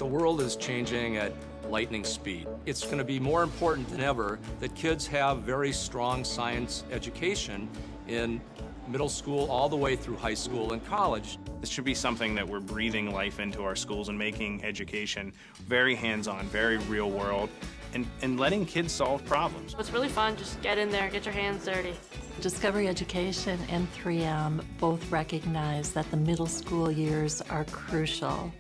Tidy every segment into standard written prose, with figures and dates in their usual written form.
The world is changing at lightning speed. It's going to be more important than ever that kids have very strong science education in middle school all the way through high school and college. This should be something that we're breathing life into our schools and making education very hands-on, very real world, and letting kids solve problems. It's really fun. Just get in there, get your hands dirty. Discovery Education and 3M both recognize that the middle school years are crucial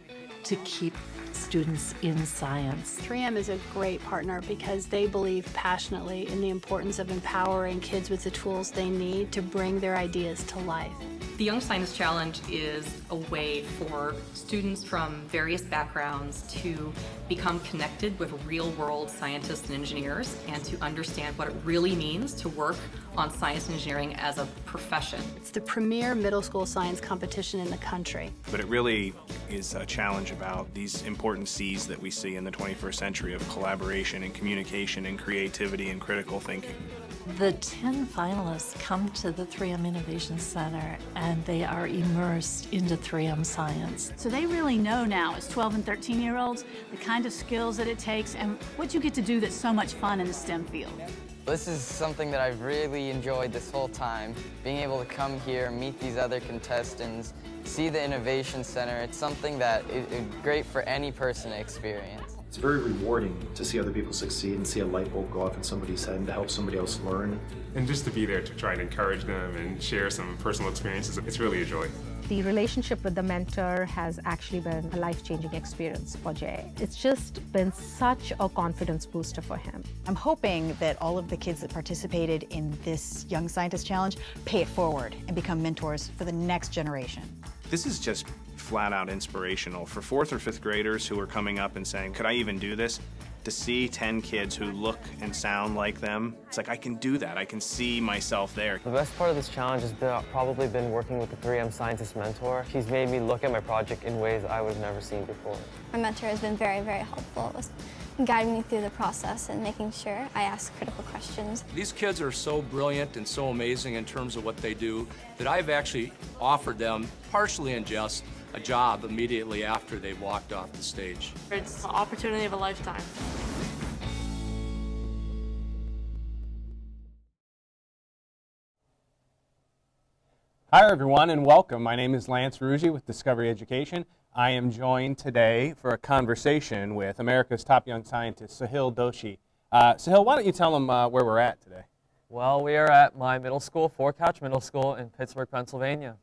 to keep students in science. 3M is a great partner because they believe passionately in the importance of empowering kids with the tools they need to bring their ideas to life. The Young Scientist Challenge is a way for students from various backgrounds to become connected with real-world scientists and engineers and to understand what it really means to work on science and engineering as a profession. It's the premier middle school science competition in the country. But it really is a challenge about these important C's that we see in the 21st century of collaboration and communication and creativity and critical thinking. The 10 finalists come to the 3M Innovation Center and they are immersed into 3M science. So they really know now, as 12 and 13-year-olds, the kind of skills that it takes and what you get to do that's so much fun in the STEM field. This is something that I've really enjoyed this whole time, being able to come here, meet these other contestants, see the Innovation Center. It's something that is great for any person to experience. It's very rewarding to see other people succeed and see a light bulb go off in somebody's head and to help somebody else learn. And just to be there to try and encourage them and share some personal experiences, it's really a joy. The relationship with the mentor has actually been a life-changing experience for Jay. It's just been such a confidence booster for him. I'm hoping that all of the kids that participated in this Young Scientist Challenge pay it forward and become mentors for the next generation. This is just flat out inspirational for 4th or 5th graders who are coming up and saying, could I even do this? To see 10 kids who look and sound like them, it's like I can do that. I can see myself there. The best part of this challenge has probably been working with the 3M scientist mentor. He's made me look at my project in ways I would have never seen before. My mentor has been very, very helpful with guiding me through the process and making sure I ask critical questions. These kids are so brilliant and so amazing in terms of what they do that I've actually offered them, partially in jest, a job immediately after they walked off the stage. It's an opportunity of a lifetime. Hi everyone and welcome. My name is Lance Ruggi with Discovery Education. I am joined today for a conversation with America's top young scientist, Sahil Doshi. Sahil, why don't you tell them where we're at today? Well, we are at my middle school, Fort Couch Middle School in Pittsburgh, Pennsylvania.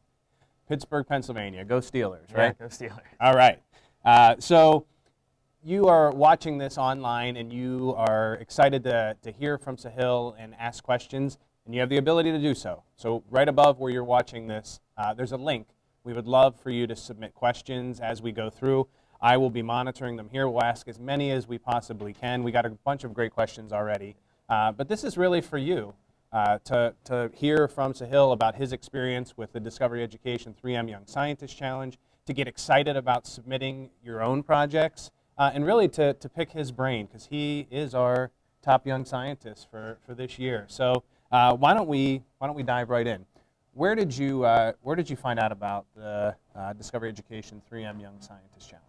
Pittsburgh, Pennsylvania. Go Steelers, right? Yeah, go Steelers. All right. So you are watching this online and you are excited to hear from Sahil and ask questions, and you have the ability to do so. So right above where you're watching this, there's a link. We would love for you to submit questions as we go through. I will be monitoring them here. We'll ask as many as we possibly can. We got a bunch of great questions already. But this is really for you to hear from Sahil about his experience with the Discovery Education 3M Young Scientist Challenge, to get excited about submitting your own projects, and really to pick his brain, because he is our top young scientist for this year. So why don't we dive right in? Where did you find out about the Discovery Education 3M Young Scientist Challenge?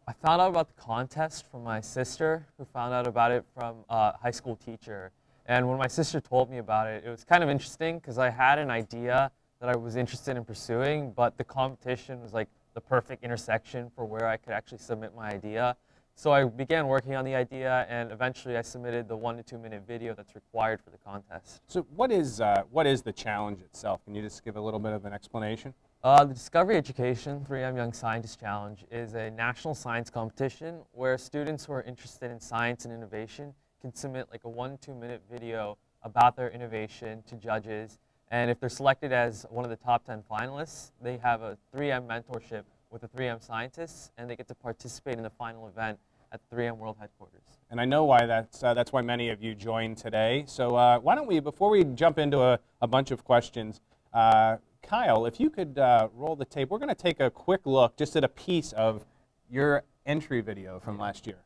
I found out about the contest from my sister, who found out about it from a high school teacher. And when my sister told me about it, it was kind of interesting because I had an idea that I was interested in pursuing, but the competition was like the perfect intersection for where I could actually submit my idea. So I began working on the idea, and eventually I submitted the 1 to 2 minute video that's required for the contest. So what is the challenge itself? Can you just give a little bit of an explanation? The Discovery Education 3M Young Scientist Challenge is a national science competition where students who are interested in science and innovation can submit like a 1 to 2 minute video about their innovation to judges. And if they're selected as one of the top 10 finalists, they have a 3M mentorship with the 3M scientists, and they get to participate in the final event at the 3M World Headquarters. And I know why that's why many of you joined today. So why don't we, before we jump into a bunch of questions, Kyle, if you could roll the tape. We're going to take a quick look just at a piece of your entry video from last year.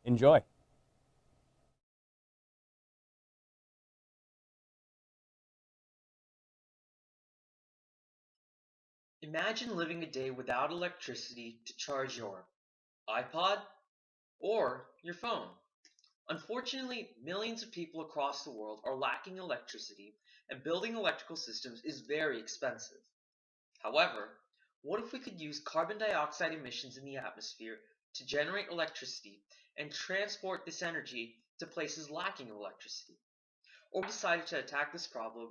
Enjoy. Imagine living a day without electricity to charge your iPod, or your phone. Unfortunately, millions of people across the world are lacking electricity, and building electrical systems is very expensive. However, what if we could use carbon dioxide emissions in the atmosphere to generate electricity and transport this energy to places lacking electricity? Or we decided to attack this problem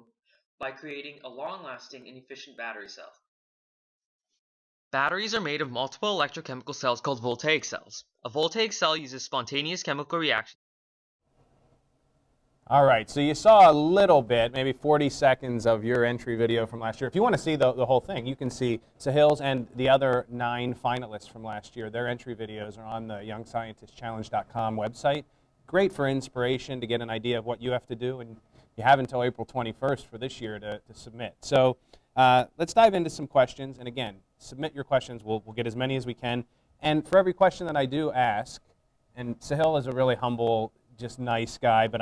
by creating a long-lasting and efficient battery cell. Batteries are made of multiple electrochemical cells called voltaic cells. A voltaic cell uses spontaneous chemical reactions. All right, so you saw a little bit, maybe 40 seconds of your entry video from last year. If you want to see the whole thing, you can see Sahil's and the other 9 finalists from last year. Their entry videos are on the YoungScientistChallenge.com website. Great for inspiration to get an idea of what you have to do, and you have until April 21st for this year to submit. So let's dive into some questions, and again, submit your questions. We'll get as many as we can. And for every question that I do ask, and Sahil is a really humble, just nice guy, but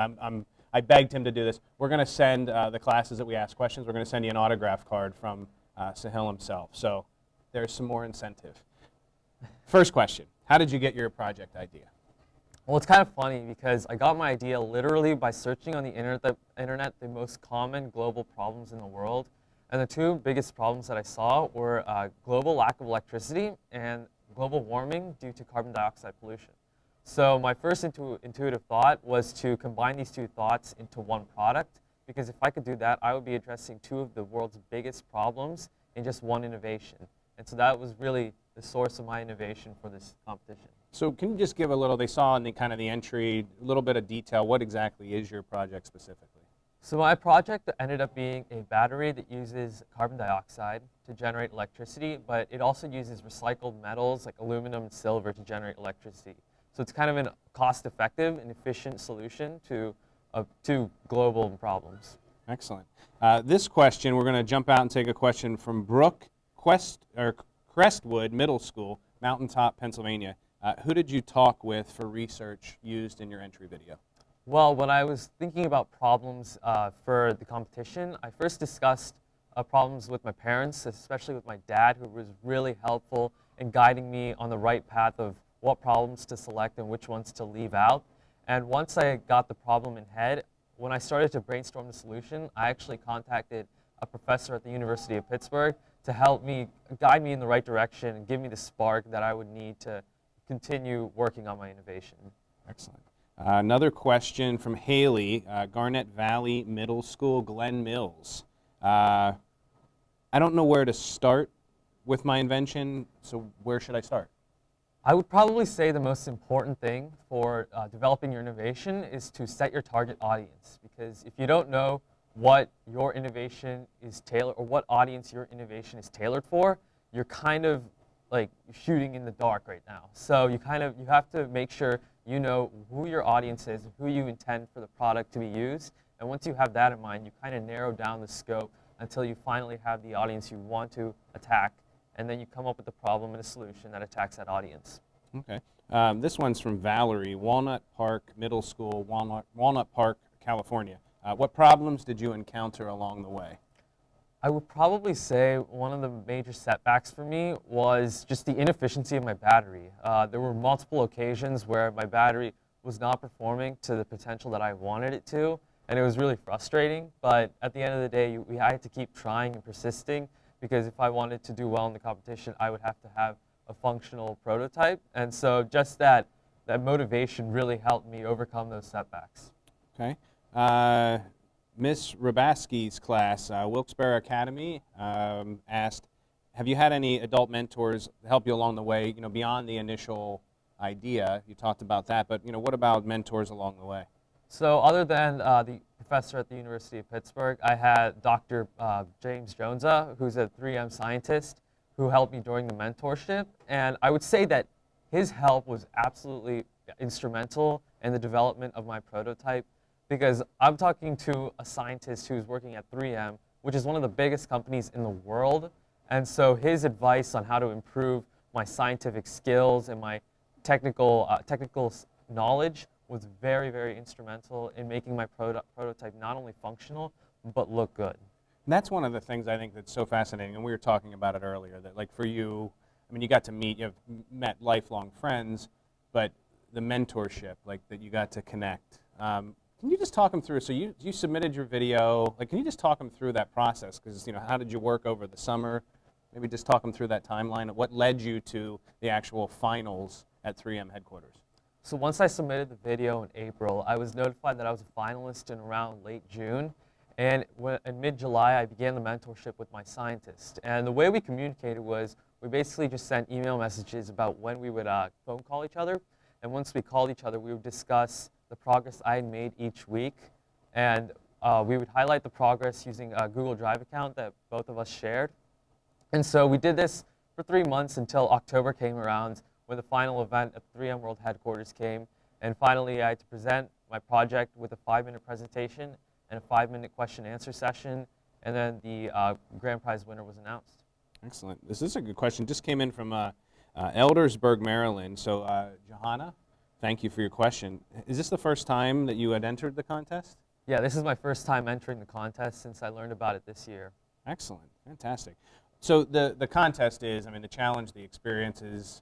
I begged him to do this. We're going to send the classes that we ask questions, we're going to send you an autograph card from Sahil himself. So there's some more incentive. First question, how did you get your project idea? Well, it's kind of funny because I got my idea literally by searching on the internet the most common global problems in the world. And the 2 biggest problems that I saw were global lack of electricity and global warming due to carbon dioxide pollution. So my first intuitive thought was to combine these 2 thoughts into one product, because if I could do that, I would be addressing 2 of the world's biggest problems in just one innovation. And so that was really the source of my innovation for this competition. So can you just give a little, they saw in the kind of the entry, a little bit of detail, what exactly is your project specifically? So my project ended up being a battery that uses carbon dioxide to generate electricity, but it also uses recycled metals like aluminum and silver to generate electricity. So it's kind of a cost-effective and efficient solution to global problems. Excellent. This question, we're going to jump out and take a question from Brooke Crestwood Middle School, Mountaintop, Pennsylvania. Who did you talk with for research used in your entry video? Well, when I was thinking about problems for the competition, I first discussed problems with my parents, especially with my dad, who was really helpful in guiding me on the right path of what problems to select and which ones to leave out. And once I got the problem in head, when I started to brainstorm the solution, I actually contacted a professor at the University of Pittsburgh to help me, guide me in the right direction and give me the spark that I would need to continue working on my innovation. Excellent. Another question from Haley, Garnet Valley Middle School, Glen Mills. I don't know where to start with my invention, so where should I start? I would probably say the most important thing for developing your innovation is to set your target audience, because if you don't know what your innovation is tailored, or what audience your innovation is tailored for, you're kind of like shooting in the dark right now. So you have to make sure you know who your audience is, who you intend for the product to be used, and once you have that in mind, you kind of narrow down the scope until you finally have the audience you want to attack, and then you come up with a problem and a solution that attacks that audience. Okay. This one's from Valerie, Walnut Park Middle School, Walnut Park, California. What problems did you encounter along the way? I would probably say one of the major setbacks for me was just the inefficiency of my battery. There were multiple occasions where my battery was not performing to the potential that I wanted it to, and it was really frustrating. But at the end of the day, I had to keep trying and persisting, because if I wanted to do well in the competition, I would have to have a functional prototype. And so just that motivation really helped me overcome those setbacks. Okay. Miss Rabaski's class, Wilkes-Barre Academy, asked, have you had any adult mentors help you along the way, beyond the initial idea? You talked about that, but what about mentors along the way? So other than the professor at the University of Pittsburgh, I had Dr. James Jonesa, who's a 3M scientist, who helped me during the mentorship. And I would say that his help was absolutely instrumental in the development of my prototype, because I'm talking to a scientist who's working at 3M, which is one of the biggest companies in the world. And so his advice on how to improve my scientific skills and my technical knowledge was very, very instrumental in making my prototype not only functional, but look good. And that's one of the things I think that's so fascinating, and we were talking about it earlier, that like for you, I mean, you got to meet, you've met lifelong friends, but the mentorship, like that you got to connect. Can you just talk them through? So you submitted your video. Like, can you just talk them through that process? Because how did you work over the summer? Maybe just talk them through that timeline of what led you to the actual finals at 3M headquarters. So once I submitted the video in April, I was notified that I was a finalist in around late June. And in mid-July, I began the mentorship with my scientist. And the way we communicated was we basically just sent email messages about when we would phone call each other. And once we called each other, we would discuss the progress I had made each week. And we would highlight the progress using a Google Drive account that both of us shared. And so we did this for 3 months until October came around, when the final event at 3M World Headquarters came. And finally, I had to present my project with a 5-minute presentation and a 5-minute question-answer session. And then the grand prize winner was announced. Excellent. This is a good question. Just came in from Eldersburg, Maryland. So, Johanna, thank you for your question. Is this the first time that you had entered the contest? Yeah, this is my first time entering the contest since I learned about it this year. Excellent. Fantastic. So the contest is, the challenge, the experience is,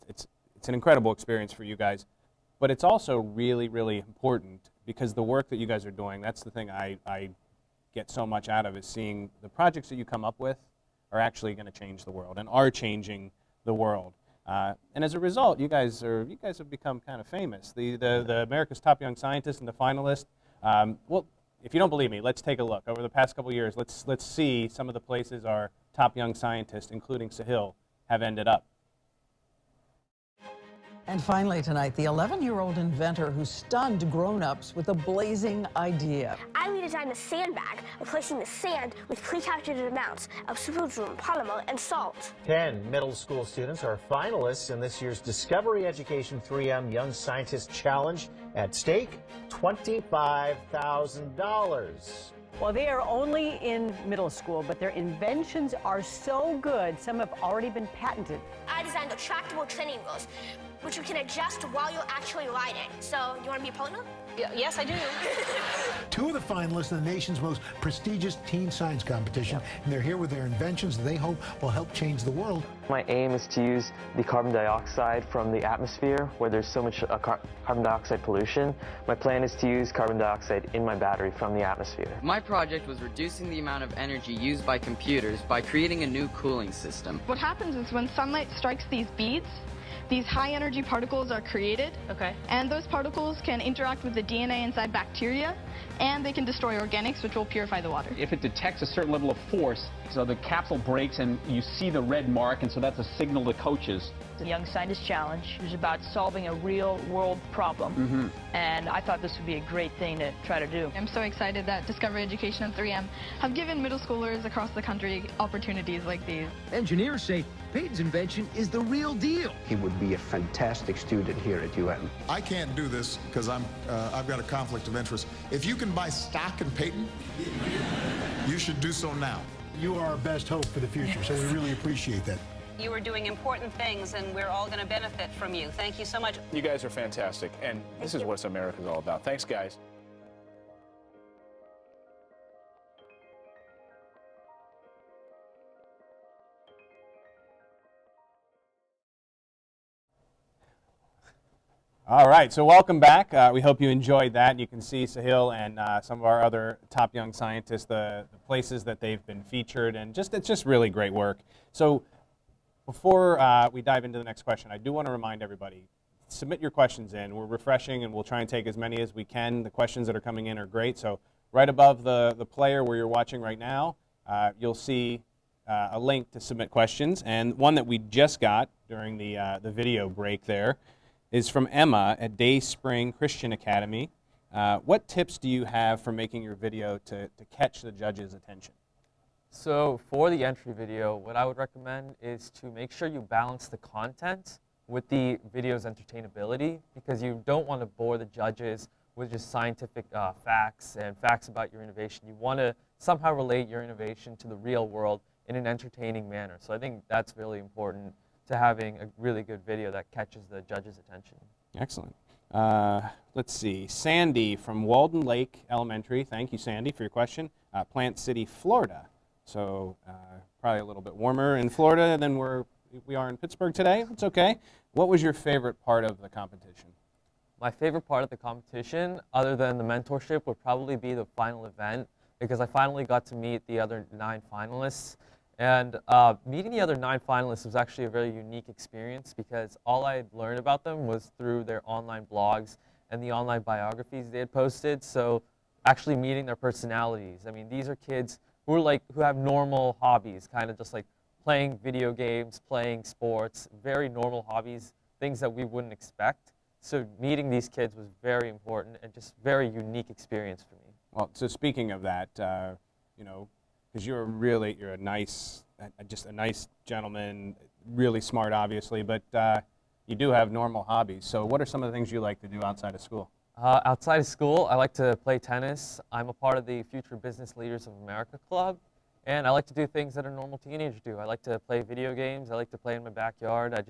it's an incredible experience for you guys, but it's also really, really important because the work that you guys are doing, that's the thing I get so much out of, is seeing the projects that you come up with are actually going to change the world and are changing the world. And as a result, you guys have become kind of famous. The America's Top Young Scientist and the finalist. Well, if you don't believe me, let's take a look. Over the past couple years, let's see some of the places our top young scientists, including Sahil, have ended up. And finally tonight, the 11-year-old inventor who stunned grown-ups with a blazing idea. I redesigned a sandbag, replacing the sand with pre-calculated amounts of superglue, polymer, and salt. 10 middle school students are finalists in this year's Discovery Education 3M Young Scientist Challenge. At stake, $25,000. Well, they are only in middle school, but their inventions are so good, some have already been patented. I designed retractable training wheels, which you can adjust while you're actually riding. So, you want to be a partner? Yes, I do. 2 of the finalists in the nation's most prestigious teen science competition, and they're here with their inventions that they hope will help change the world. My aim is to use the carbon dioxide from the atmosphere, where there's so much carbon dioxide pollution. My plan is to use carbon dioxide in my battery from the atmosphere. My project was reducing the amount of energy used by computers by creating a new cooling system. What happens is when sunlight strikes these beads, these high-energy particles are created, and those particles can interact with the DNA inside bacteria, and they can destroy organics, which will purify the water. If it detects a certain level of force, so the capsule breaks and you see the red mark, and so that's a signal to coaches. The Young Scientist Challenge is about solving a real-world problem, and I thought this would be a great thing to try to do. I'm so excited that Discovery Education and 3M have given middle schoolers across the country opportunities like these. Engineers say Peyton's invention is the real deal. He would be a fantastic student here at UM. I can't do this because I've got a conflict of interest. If you can buy stock in Peyton, you should do so now. You are our best hope for the future, so we really appreciate that. You are doing important things, and we're all going to benefit from you. Thank you so much. You guys are fantastic, and this is what America's all about. Thanks, guys. All right, so welcome back. We hope you enjoyed that. You can see Sahil and some of our other top young scientists, the places that they've been featured, and it's just really great work. So before we dive into the next question, I do want to remind everybody, submit your questions in. We're refreshing, and we'll try and take as many as we can. The questions that are coming in are great. So right above the player where you're watching right now, you'll see a link to submit questions. And one that we just got during the video break there is from Emma at Day Spring Christian Academy. What tips do you have for making your video to catch the judge's attention? So for the entry video, what I would recommend is to make sure you balance the content with the video's entertainability, because you don't want to bore the judges with just scientific facts and facts about your innovation. You want to somehow relate your innovation to the real world in an entertaining manner. So I think that's really important to having a really good video that catches the judge's attention. Excellent. Let's see. Sandy from Walden Lake Elementary. Thank you, Sandy, for your question. Plant City, Florida. So probably a little bit warmer in Florida than we're we are in Pittsburgh today. It's okay. What was your favorite part of the competition? My favorite part of the competition, other than the mentorship, would probably be the final event, because I finally got to meet the other 9 finalists. And meeting the other 9 finalists was actually a very unique experience, because all I had learned about them was through their online blogs and the online biographies they had posted. So actually meeting their personalities. I mean, these are kids who have normal hobbies, kind of just like playing video games, playing sports, very normal hobbies, things that we wouldn't expect. So meeting these kids was very important and just very unique experience for me. Well, so speaking of that, you know, because you're a nice, just a nice gentleman, really smart, obviously, but you do have normal hobbies. So what are some of the things you like to do outside of school? Outside of school, I like to play tennis. I'm a part of the Future Business Leaders of America Club, and I like to do things that a normal teenager do. I like to play video games. I like to play in my backyard. I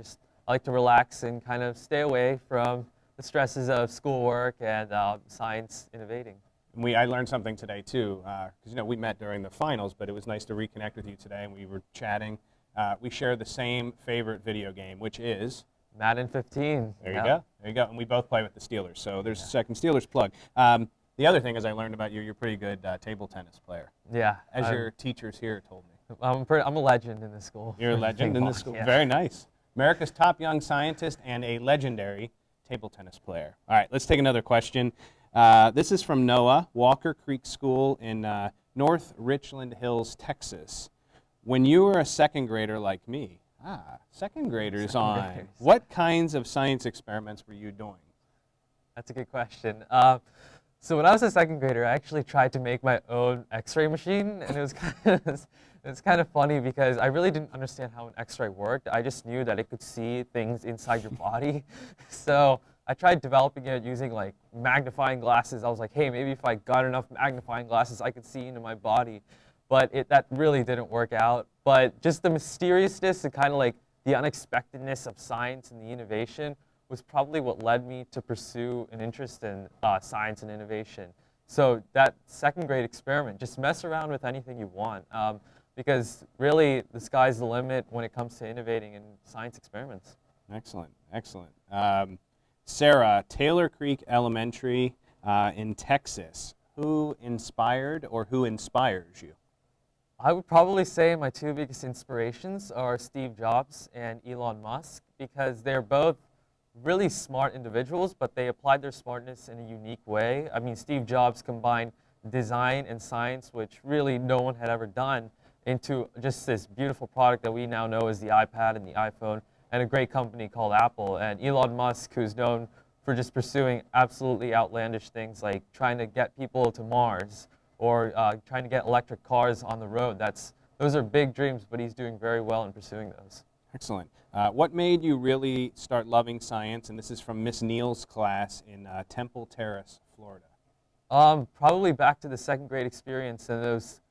like to relax and kind of stay away from the stresses of schoolwork and science innovating. I learned something today too, because you know we met during the finals, but it was nice to reconnect with you today, and we were chatting. We share the same favorite video game, which is Madden 15. There you go. There you go. And we both play with the Steelers, so there's a second Steelers plug. The other thing is I learned about you, you're a pretty good table tennis player. Yeah. As your teachers here told me. I'm a legend in this school. You're a legend in this school. Yeah. Very nice. America's top young scientist and a legendary table tennis player. All right, let's take another question. This is from Noah, Walker Creek School in North Richland Hills, Texas. When you were a second grader like me, second graders on, what kinds of science experiments were you doing? That's a good question. So when I was a second grader, I actually tried to make my own X-ray machine, and it's kind of funny because I really didn't understand how an X-ray worked. I just knew that it could see things inside your body. So I tried developing it using like magnifying glasses. I was like, hey, maybe if I got enough magnifying glasses, I could see into my body. But that really didn't work out. But just the mysteriousness and kind of like the unexpectedness of science and the innovation was probably what led me to pursue an interest in science and innovation. So that second grade experiment, just mess around with anything you want, because really the sky's the limit when it comes to innovating in science experiments. Excellent, excellent. Sarah, Taylor Creek Elementary in Texas. Who inspired or who inspires you? I would probably say my 2 biggest inspirations are Steve Jobs and Elon Musk, because they're both really smart individuals, but they applied their smartness in a unique way. I mean, Steve Jobs combined design and science, which really no one had ever done, into just this beautiful product that we now know as the iPad and the iPhone, and a great company called Apple. And Elon Musk, who's known for just pursuing absolutely outlandish things like trying to get people to Mars or trying to get electric cars on the road. Those are big dreams, but he's doing very well in pursuing those. Excellent. What made you really start loving science? And this is from Miss Neal's class in Temple Terrace, Florida. Probably back to the second grade experience and those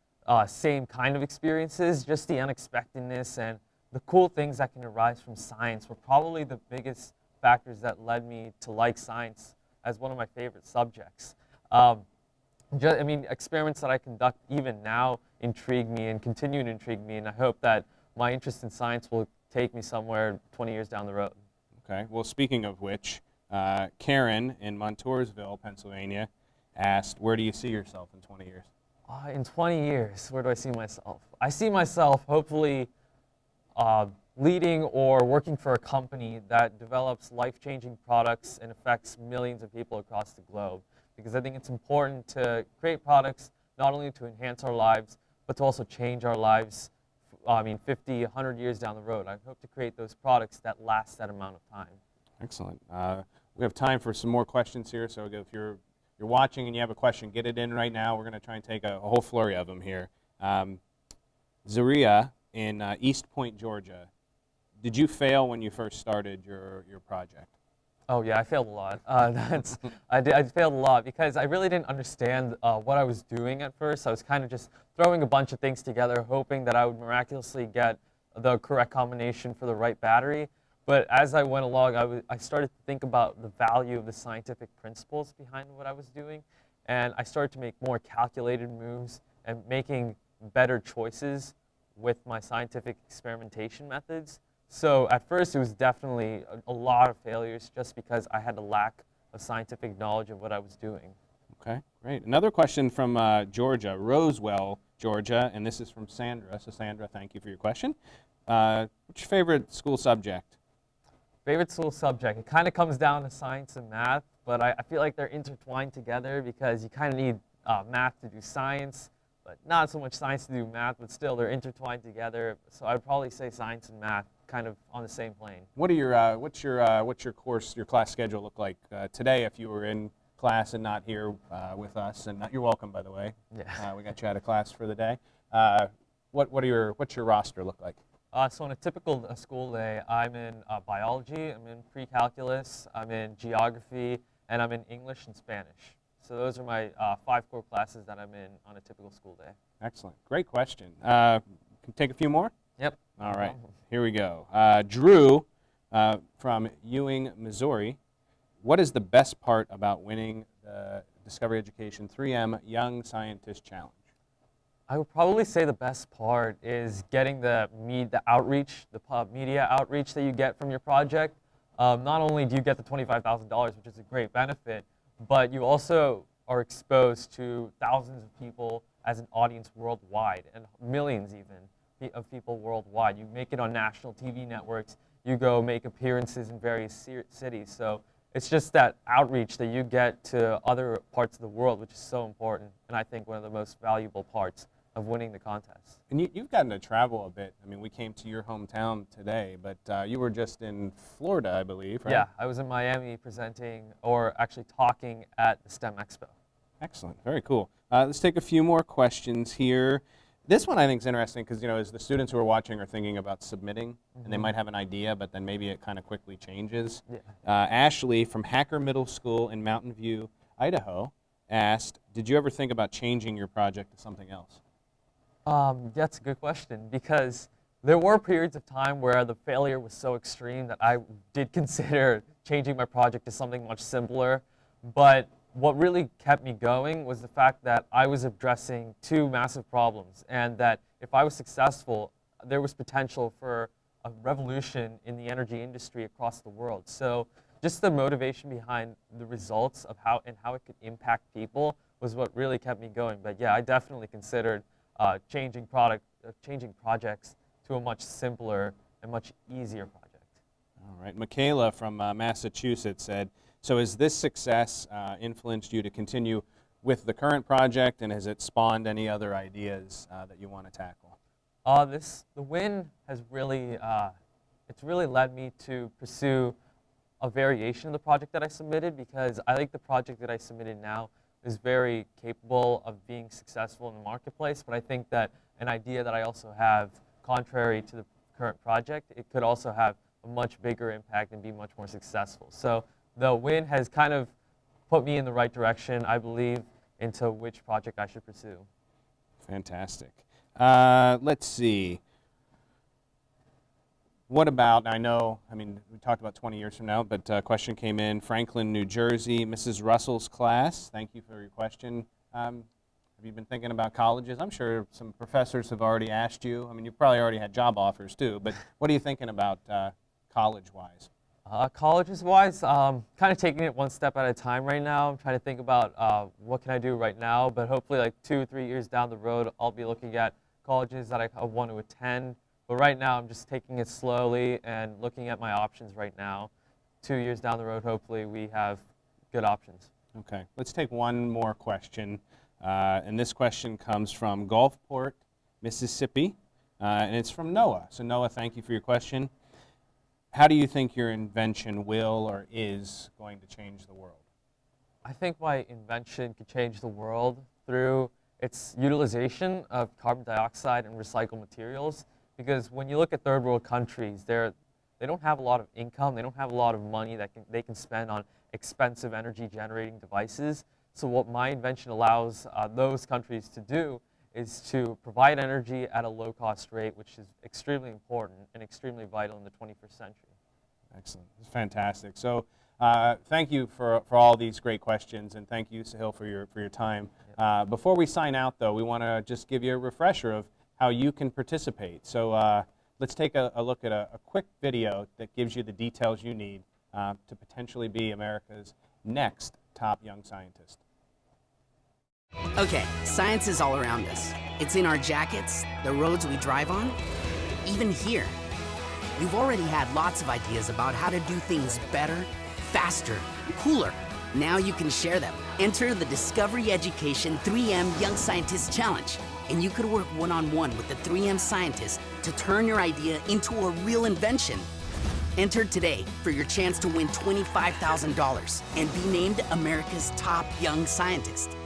same kind of experiences, just the unexpectedness and the cool things that can arise from science were probably the biggest factors that led me to like science as one of my favorite subjects. I mean, experiments that I conduct even now intrigue me and continue to intrigue me, and I hope that my interest in science will take me somewhere 20 years down the road. Okay, well, speaking of which, Karen in Montoursville, Pennsylvania, asked, where do you see yourself in 20 years? In 20 years, where do I see myself? I see myself hopefully leading or working for a company that develops life-changing products and affects millions of people across the globe. Because I think it's important to create products not only to enhance our lives, but to also change our lives, 50, 100 years down the road. I hope to create those products that last that amount of time. Excellent. We have time for some more questions here, so if you're watching and you have a question, get it in right now. We're going to try and take a whole flurry of them here. Zaria in East Point, Georgia. Did you fail when you first started your project? Oh yeah, I failed a lot. I failed a lot because I really didn't understand what I was doing at first. I was kind of just throwing a bunch of things together, hoping that I would miraculously get the correct combination for the right battery. But as I went along, I started to think about the value of the scientific principles behind what I was doing, and I started to make more calculated moves and making better choices with my scientific experimentation methods. So at first it was definitely a lot of failures just because I had a lack of scientific knowledge of what I was doing. Okay, great. Another question from Georgia, Roswell, Georgia, and this is from Sandra. So Sandra, thank you for your question. What's your favorite school subject? Favorite school subject? It kind of comes down to science and math, but I feel like they're intertwined together because you kind of need math to do science, but not so much science to do math, but still they're intertwined together. So I'd probably say science and math kind of on the same plane. What are your what's your course, your class schedule look like today if you were in class and not here with us? And you're welcome, by the way. Yeah. We got you out of class for the day. What's your roster look like? So on a typical school day, I'm in biology, I'm in pre-calculus, I'm in geography, and I'm in English and Spanish. So those are my 5 core classes that I'm in on a typical school day. Excellent. Great question. Can take a few more? Yep. All right. Here we go. Drew from Ewing, Missouri. What is the best part about winning the Discovery Education 3M Young Scientist Challenge? I would probably say the best part is getting the outreach, the media outreach that you get from your project. Not only do you get the $25,000, which is a great benefit, but you also are exposed to thousands of people as an audience worldwide, and millions even of people worldwide. You make it on national TV networks, you go make appearances in various cities. So it's just that outreach that you get to other parts of the world, which is so important, and I think one of the most valuable parts of winning the contest. And you've gotten to travel a bit. I mean, we came to your hometown today, but you were just in Florida, I believe, right? Yeah, I was in Miami presenting, or actually talking at the STEM Expo. Excellent, very cool. Let's take a few more questions here. This one I think is interesting because, as the students who are watching are thinking about submitting, and they might have an idea, but then maybe it kind of quickly changes. Yeah. Ashley from Hacker Middle School in Mountain View, Idaho, asked, did you ever think about changing your project to something else? That's a good question, because there were periods of time where the failure was so extreme that I did consider changing my project to something much simpler. But what really kept me going was the fact that I was addressing 2 massive problems, and that if I was successful, there was potential for a revolution in the energy industry across the world. So just the motivation behind the results of how it could impact people was what really kept me going. But yeah, I definitely considered changing projects to a much simpler and much easier project. All right, Michaela from Massachusetts said, so has this success influenced you to continue with the current project, and has it spawned any other ideas that you want to tackle? The win has really, it's really led me to pursue a variation of the project that I submitted, because I think the project that I submitted now is very capable of being successful in the marketplace, but I think that an idea that I also have, contrary to the current project, it could also have a much bigger impact and be much more successful. So the win has kind of put me in the right direction, I believe, into which project I should pursue. Fantastic. Let's see. What about, I mean, we talked about 20 years from now, but a question came in, Franklin, New Jersey, Mrs. Russell's class. Thank you for your question. Have you been thinking about colleges? I'm sure some professors have already asked you. I mean, you've probably already had job offers too, but what are you thinking about college-wise? Colleges-wise, kind of taking it one step at a time right now. I'm trying to think about what can I do right now, but hopefully like 2 or 3 years down the road, I'll be looking at colleges that I want to attend. But right now, I'm just taking it slowly and looking at my options right now. 2 years down the road, hopefully, we have good options. Okay, let's take one more question. And this question comes from Gulfport, Mississippi, and it's from Noah. So Noah, thank you for your question. How do you think your invention will or is going to change the world? I think my invention could change the world through its utilization of carbon dioxide and recycled materials. Because when you look at third world countries, they don't have a lot of income, they don't have a lot of money that they can spend on expensive energy generating devices. So what my invention allows those countries to do is to provide energy at a low cost rate, which is extremely important and extremely vital in the 21st century. Excellent, it's fantastic. So thank you for all these great questions, and thank you, Sahil, for your time. Before we sign out though, we want to just give you a refresher of how you can participate. So let's take a look at a quick video that gives you the details you need to potentially be America's next top young scientist. Okay, science is all around us. It's in our jackets, the roads we drive on, even here. You've already had lots of ideas about how to do things better, faster, cooler. Now you can share them. Enter the Discovery Education 3M Young Scientist Challenge, and you could work one-on-one with the 3M scientists to turn your idea into a real invention. Enter today for your chance to win $25,000 and be named America's top young scientist.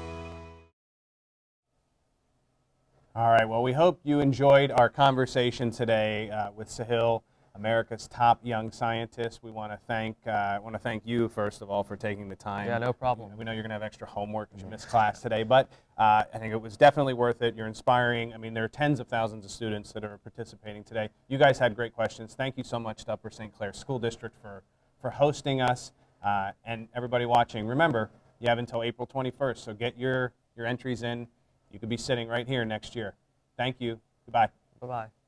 All right, well, we hope you enjoyed our conversation today with Sahil, America's top young scientist. We want to thank you, first of all, for taking the time. Yeah, no problem. We know you're going to have extra homework because you missed class today, but I think it was definitely worth it. You're inspiring. I mean, there are tens of thousands of students that are participating today. You guys had great questions. Thank you so much to Upper St. Clair School District for hosting us. And everybody watching, remember, you have until April 21st, so get your entries in. You could be sitting right here next year. Thank you. Goodbye. Bye-bye.